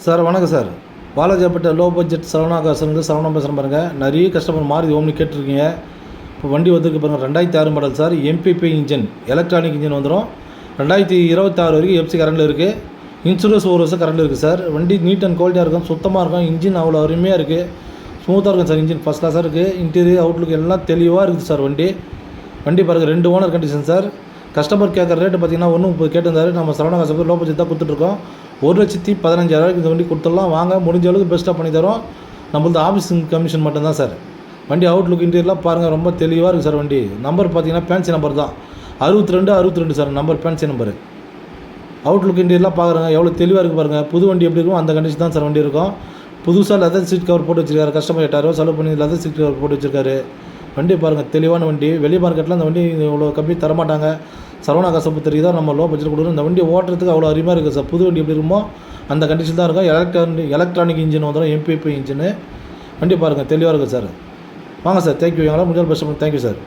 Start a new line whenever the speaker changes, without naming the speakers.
Sir வணக்கம் sir. Walajapet low budget Saravana காசுலேருந்து சரவணா பேசுகிறேன் பாருங்கள். நிறைய கஸ்டமர் மாருதி ஓம்னி கேட்டிருக்கீங்க. இப்போ வண்டி வந்துருக்கு பாருங்கள். 2006 model sir. MPP engine, electronic engine வந்துடும். 2026 வரைக்கும் எஃப்சி கரண்டில் இருக்குது. இன்சூரன்ஸ் 1 வருஷம் கரண்டில் இருக்குது சார். வண்டி நீட் அண்ட் குவாலிட்டியாக இருக்கும், சுத்தமாக இருக்கும். இன்ஜின் அவ்வளோ அருமையாக இருக்குது, ஸ்மூத்தாக இருக்கும் சார். இன்ஜின் ஃபஸ்ட் கிளாஸாக இருக்குது. இன்டீரியர் அவுட்லுக் எல்லாம் தெளிவாக இருக்குது சார். வண்டி பாருங்கள். 2 ஓனர் கண்டிஷன் சார். கஸ்டமர் கேட்குற ரேட்டு பார்த்தீங்கன்னா 1.30 கேட்டிருந்தாரு. நம்ம சரவணா காசு லோ பட்ஜெட் தான் கொடுத்துட்ருக்கோம். 1,15,000 இந்த வண்டி கொடுத்துடலாம். வாங்க, முடிஞ்ச அளவுக்கு பெஸ்ட்டாக பண்ணி தரோம். நம்மளது ஆஃபீஸ் கமிஷன் மட்டும்தான் சார். வண்டி அவுட்லுக் இன்டீரியர்லாம் பாருங்கள், ரொம்ப தெளிவாக இருக்குது சார். வண்டி நம்பர் பார்த்தீங்கன்னா ஃபேன்சி நம்பர் தான், 62 sir number, fancy number. Outlook இன்டீரியர்லாம் பார்க்குறாங்க எவ்வளோ தெளிவாக இருக்குது பாருங்கள். புது வண்டி எப்படி இருக்கும் அந்த கண்டிஷன் தான் சார் வண்டி இருக்கும். புதுசாக லெதர் சீட் கவர் போட்டு வச்சிருக்காரு. கஸ்டமர் 8,000 செலவு பண்ணி லெதர் சீட் கவர் போட்டு வச்சிருக்காரு. வண்டி பாருங்கள், தெளிவான வண்டி. வெளி மார்க்கெட்டில் அந்த வண்டி இவ்வளோ கம்மி தரமாட்டாங்க. சரவணா காசை பொறுத்தவரைக்கும் தான் நம்ம லோ பட்ஜெட் கொடுக்குறோம். இந்த வண்டி ஓட்டுறதுக்கு அவ்வளோ அருமையாக இருக்குது சார். புது வண்டி எப்படி இருக்குமோ அந்த கண்டிஷன் தான் இருக்கும். எலக்ட்ரானிக் இன்ஜின் வந்துடும், எம்பிபி இன்ஜின். வண்டி பாருங்கள், தெளிவாக இருக்குது சார். வாங்க சார். தேங்க்யூ. எங்களால் முடிஞ்சாலும் பெஸ்ட். Thank you sir.